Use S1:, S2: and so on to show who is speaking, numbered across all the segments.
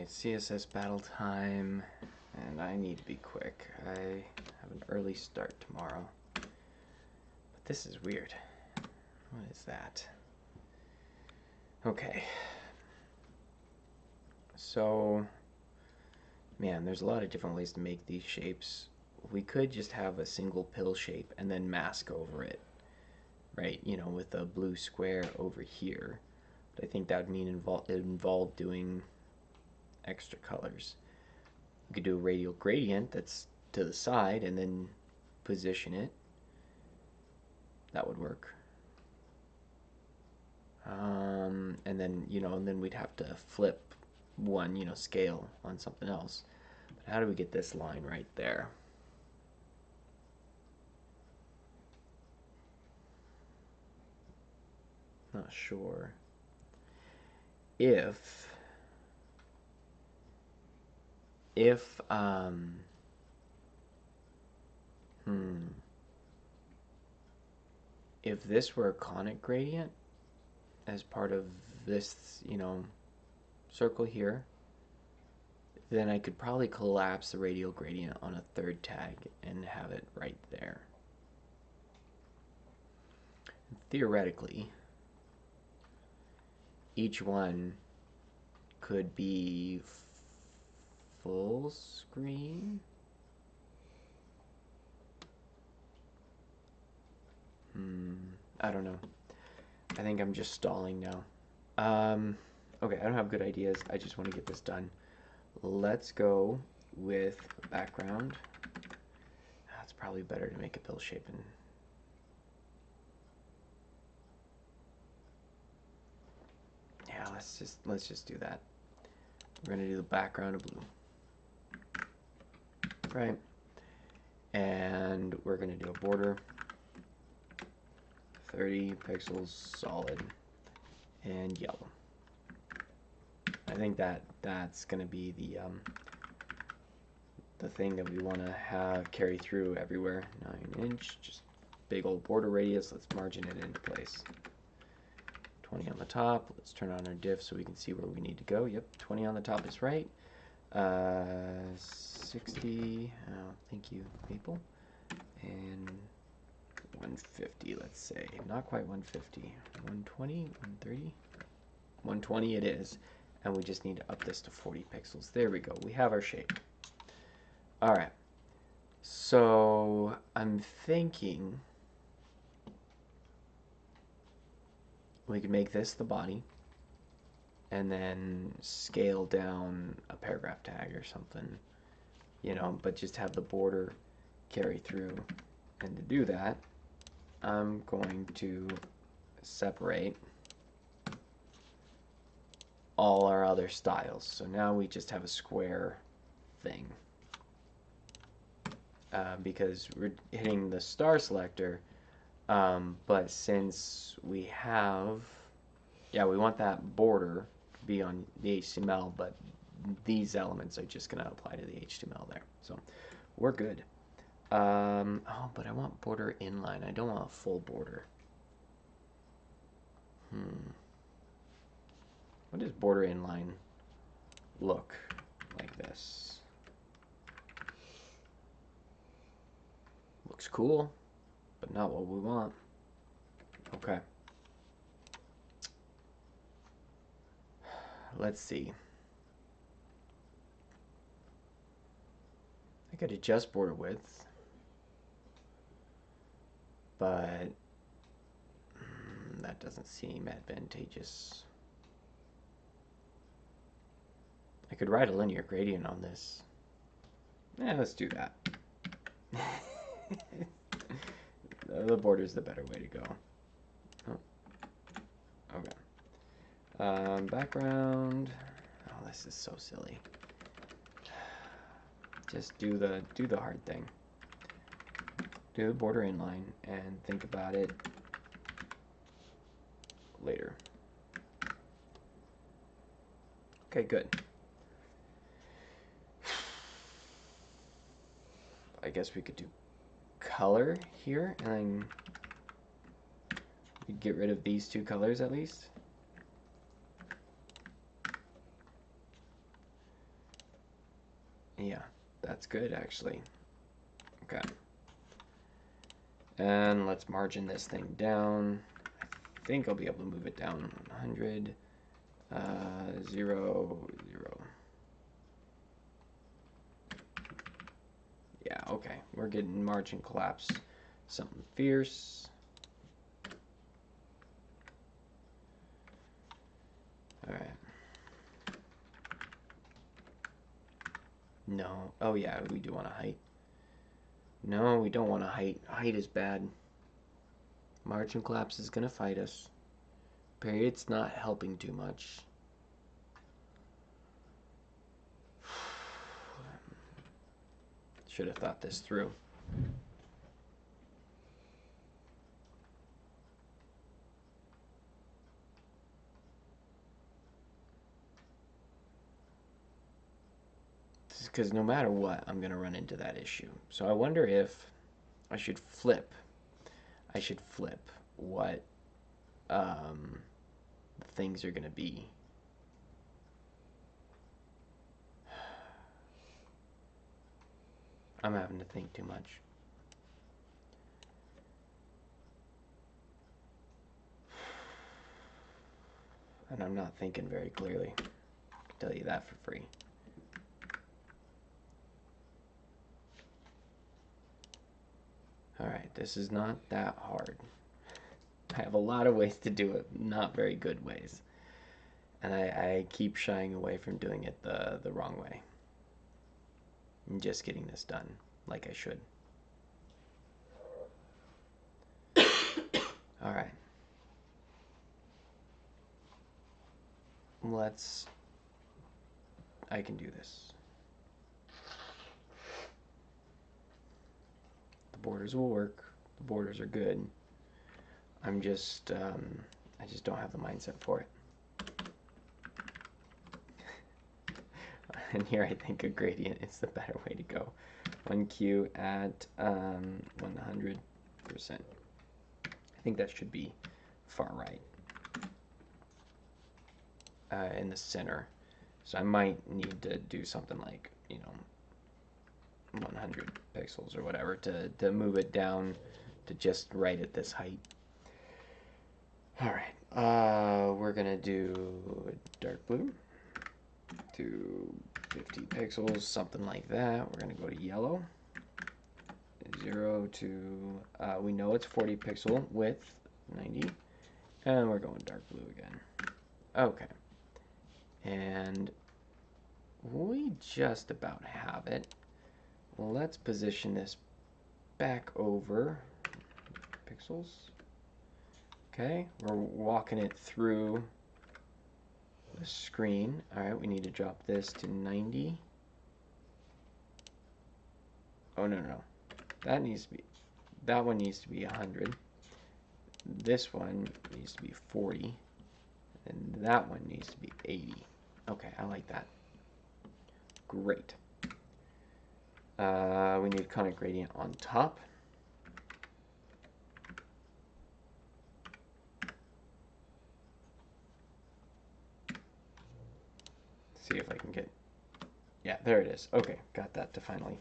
S1: Alright, CSS battle time, and I need to be quick. I have an early start tomorrow. But this is weird. What is that? Okay. So, man, there's a lot of different ways to make these shapes. We could just have a single pill shape and then mask over it, right? You know, with a blue square over here. But I think that would mean it involved doing extra colors. You could do a radial gradient that's to the side and then position it. That would work. And then, and then we'd have to flip one, scale on something else. But how do we get this line right there? Not sure. If this were a conic gradient as part of this, circle here, then I could probably collapse the radial gradient on a third tag and have it right there. Theoretically, each one could be full screen. I don't know. I think I'm just stalling now. Okay, I don't have good ideas. I just want to get this done. Let's go with background. It's probably better to make a pill shape and yeah, let's just do that. We're gonna do the background of blue, right? And we're gonna do a border, 30 pixels solid, and yellow. I think that's gonna be the thing that we want to have carry through everywhere. 9-inch, just big old border radius. Let's margin it into place. 20 on the top. Let's turn on our diff so we can see where we need to go. Yep, 20 on the top is right. 60. Oh, thank you, people. And 150, let's say. Not quite 150. 120, 130. 120 it is. And we just need to up this to 40 pixels. There we go. We have our shape. All right. So I'm thinking we could make this the body and then scale down a paragraph tag or something, but just have the border carry through. And to do that, I'm going to separate all our other styles. So now we just have a square thing. Because we're hitting the star selector, but since we have, we want that border to be on the HTML, but these elements are just going to apply to the HTML there. So we're good. Oh, but I want border inline. I don't want a full border. What does border inline look like this? Looks cool, but not what we want. Okay. Let's see. I could adjust border width, but that doesn't seem advantageous. I could write a linear gradient on this. Let's do that. The border's the better way to go. Oh. Okay. Background. Oh, this is so silly. Just do the hard thing. Do the border inline and think about it later. Okay, good. I guess we could do color here, and then we get rid of these two colors at least. Yeah, that's good actually. Okay. And let's margin this thing down. I think I'll be able to move it down 100, 0, 0. Yeah, okay. We're getting margin collapse. Something fierce. All right. No. Oh, yeah, we do want a height. No, we don't want a height. Height is bad. Margin collapse is going to fight us. Period's not helping too much. Should have thought this through. Because no matter what, I'm going to run into that issue. So I wonder if I should flip. I should flip what things are going to be. I'm having to think too much. And I'm not thinking very clearly. I can tell you that for free. Alright, this is not that hard. I have a lot of ways to do it, not very good ways. And I keep shying away from doing it the wrong way. I'm just getting this done like I should. Alright. I can do this. The borders will work. The borders are good. I just don't have the mindset for it. And here I think a gradient is the better way to go. 1Q at 100%. I think that should be far right. In the center. So I might need to do something like, 100 pixels or whatever to move it down to just right at this height. Alright, we're gonna do dark blue to 50 pixels, something like that. We're gonna go to yellow. 0 to, we know it's 40 pixel width, 90. And we're going dark blue again. Okay. And we just about have it. Let's position this back over pixels. Okay, we're walking it through the screen. All right, we need to drop this to 90. Oh, no. That one needs to be 100. This one needs to be 40. And that one needs to be 80. Okay, I like that. Great. We need conic gradient on top. See if I can get, yeah, there it is. Okay, got that to finally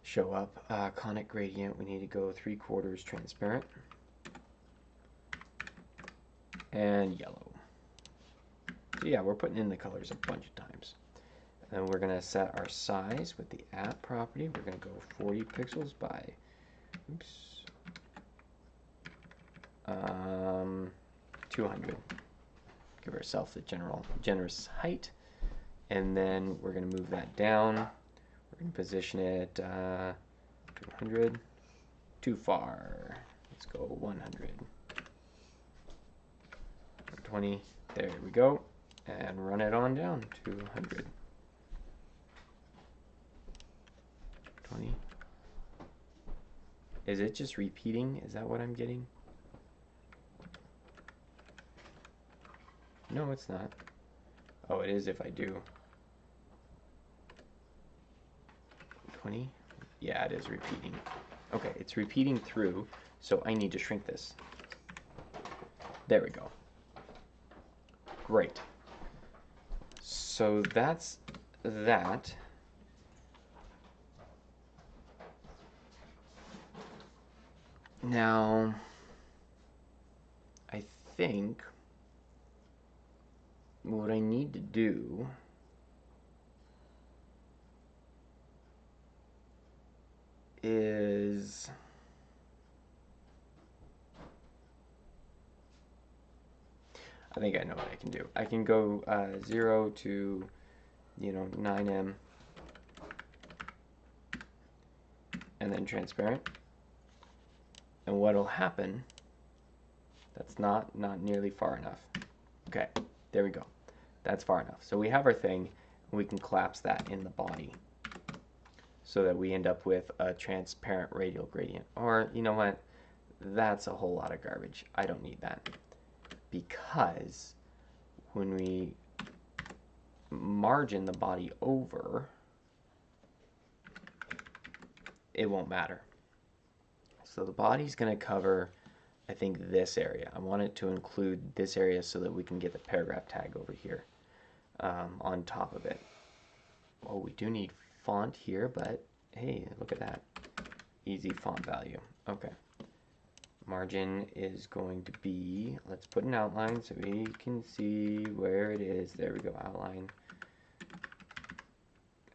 S1: show up. Conic gradient, we need to go 3/4 transparent. And yellow. So yeah, we're putting in the colors a bunch of times. And then we're going to set our size with the app property. We're going to go 40 pixels by, 200. Give ourselves a generous height. And then we're going to move that down. We're going to position it 200. Too far. Let's go 100. 20. There we go. And run it on down to 100. 20. Is it just repeating? Is that what I'm getting? No, it's not. Oh, it is if I do. 20. Yeah, it is repeating. Okay, it's repeating through, so I need to shrink this. There we go. Great. So that's that. Now, I think what I need to do is I think I know what I can do. I can go 0 to 9M and then transparent. And what'll happen, that's not nearly far enough. Okay, there we go. That's far enough. So we have our thing, and we can collapse that in the body so that we end up with a transparent radial gradient. Or, you know what? That's a whole lot of garbage. I don't need that. Because when we margin the body over, it won't matter. So the body's going to cover, I think, this area. I want it to include this area so that we can get the paragraph tag over here on top of it. Oh, we do need font here, but hey, look at that. Easy font value. Okay. Margin is going to be, let's put an outline so we can see where it is. There we go, outline.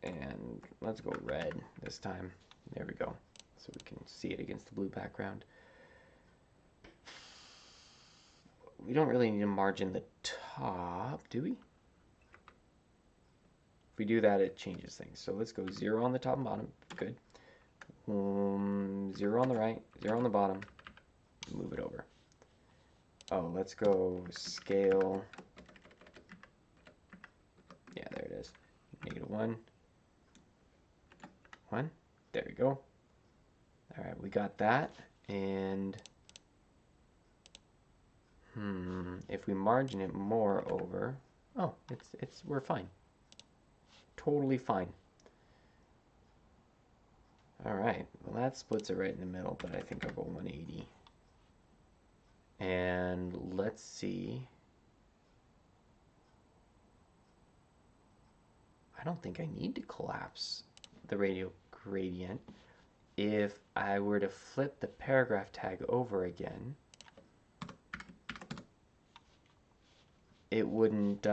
S1: And let's go red this time. There we go. So we can see it against the blue background. We don't really need to margin the top, do we? If we do that, it changes things. So let's go 0 on the top and bottom. Good. 0 on the right, 0 on the bottom. Move it over. Oh, let's go scale. Yeah, there it is. -1. 1. There we go. All right, we got that. And if we margin it more over, oh, we're fine. Totally fine. All right, well that splits it right in the middle, but I think I'll go 180. And let's see. I don't think I need to collapse the radial gradient. If I were to flip the paragraph tag over again, it wouldn't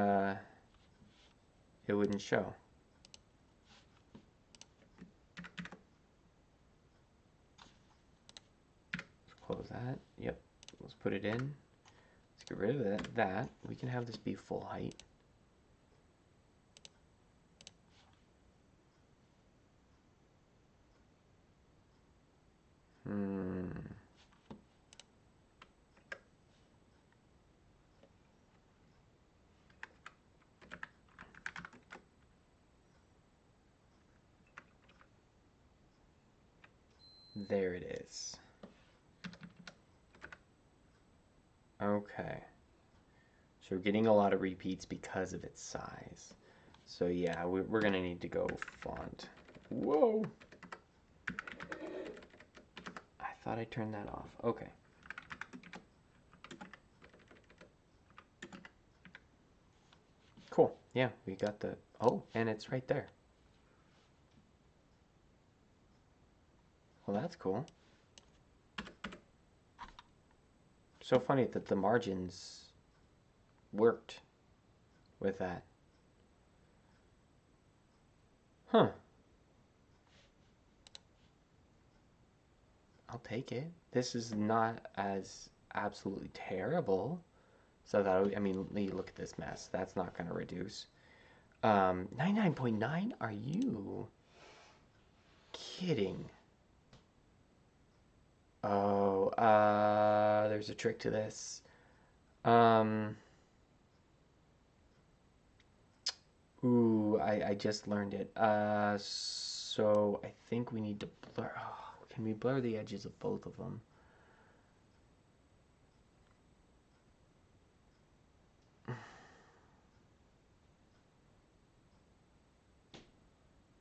S1: show. Let's close that. Yep. Let's put it in. Let's get rid of that. We can have this be full height. There it is. Okay. So we're getting a lot of repeats because of its size. So yeah, we're gonna need to go font. Whoa! I thought I turned that off. Okay. Cool. Yeah, we got the, oh, and it's right there. Well, that's cool. So funny that the margins worked with that. Huh. I'll take it. This is not as absolutely terrible. So that, I mean, look at this mess. That's not going to reduce. 99.9? Are you kidding? Oh, there's a trick to this. Ooh, I just learned it. So I think we need to blur. Oh, can we blur the edges of both of them?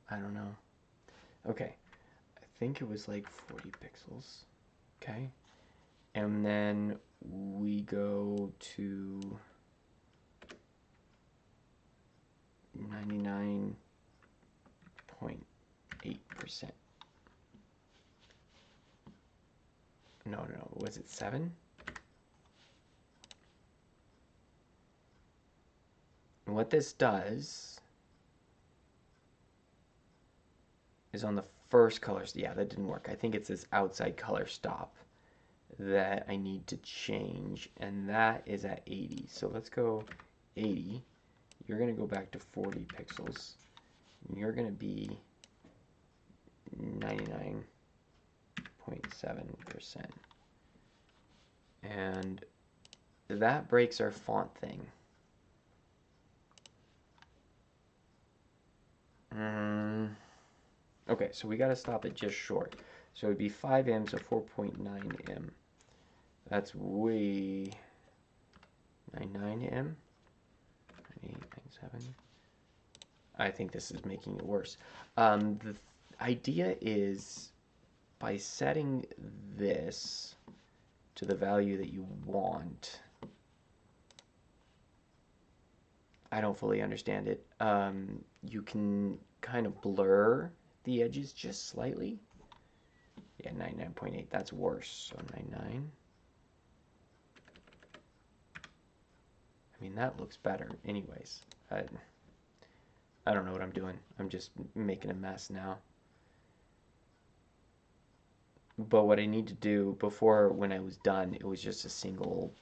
S1: I don't know. Okay, I think it was like 40 pixels. Okay, and then we go to 99.8%. no, was it 7? And what this does is on the first color, yeah, that didn't work. I think it's this outside color stop that I need to change, and that is at 80. So let's go 80. You're going to go back to 40 pixels. And you're going to be 99.7%. And that breaks our font thing. Okay, so we got to stop it just short. So it would be 5M, so 4.9M. That's way 99M. 98.97. I think this is making it worse. The idea is by setting this to the value that you want. I don't fully understand it. You can kind of blur the edges just slightly. Yeah, 99.8, that's worse. So 99. I mean, that looks better anyways. I don't know what I'm doing. I'm just making a mess now. But what I need to do before, when I was done, it was just a single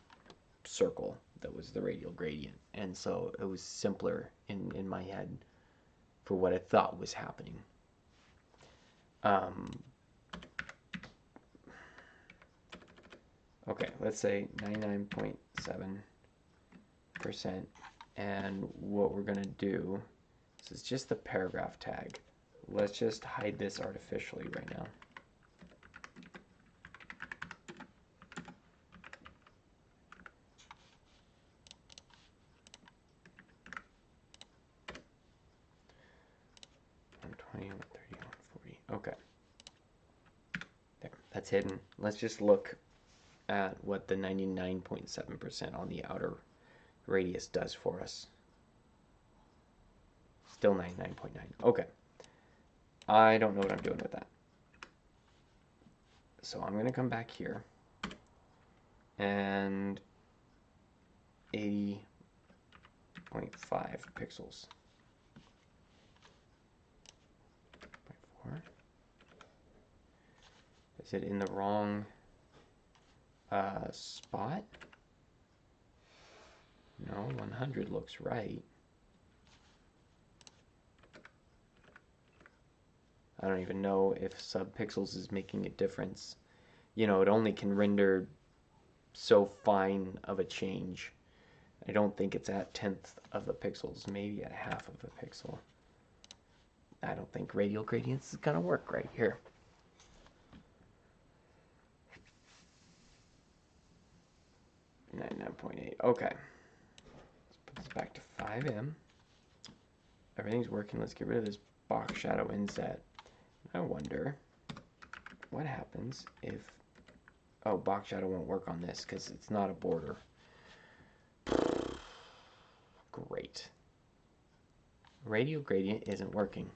S1: circle that was the radial gradient. And so it was simpler in my head for what I thought was happening. Okay, let's say 99.7%. And what we're going to do, this is just the paragraph tag. Let's just hide this artificially right now. Okay. There, that's hidden. Let's just look at what the 99.7% on the outer radius does for us. Still 99.9. Okay. I don't know what I'm doing with that. So I'm going to come back here and 80.5 pixels. 0.4. Is it in the wrong spot? No, 100 looks right. I don't even know if subpixels is making a difference. You know, it only can render so fine of a change. I don't think it's at 1/10 of a pixels, maybe at 1/2 of a pixel. I don't think radial gradients is gonna work right here. .8. Okay. Let's put this back to 5M. Everything's working. Let's get rid of this box shadow inset. I wonder what happens if... Oh, box shadow won't work on this because it's not a border. Great. Radial gradient isn't working.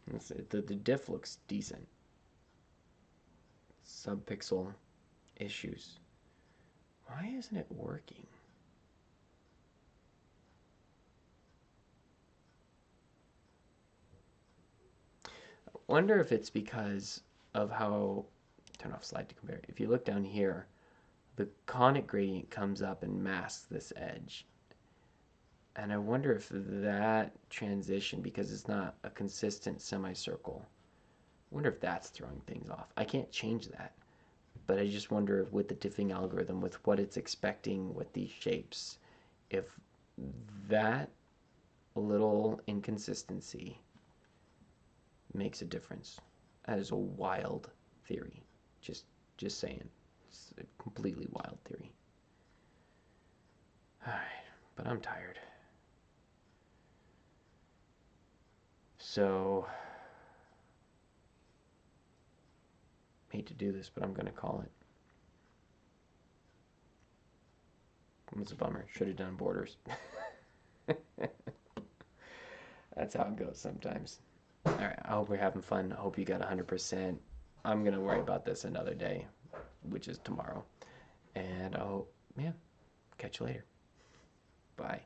S1: The diff looks decent. Subpixel issues. Why isn't it working? I wonder if it's because of how... Turn off slide to compare. If you look down here, the conic gradient comes up and masks this edge. And I wonder if that transition, because it's not a consistent semicircle, I wonder if that's throwing things off. I can't change that. But I just wonder if with the diffing algorithm, with what it's expecting with these shapes, if that little inconsistency makes a difference. That is a wild theory. Just saying. It's a completely wild theory. Alright, but I'm tired. So, hate to do this, but I'm going to call it. It's a bummer. Should have done borders. That's how it goes sometimes. Alright, I hope we're having fun. I hope you got 100%. I'm going to worry about this another day. which is tomorrow. And I'll, yeah, catch you later. Bye.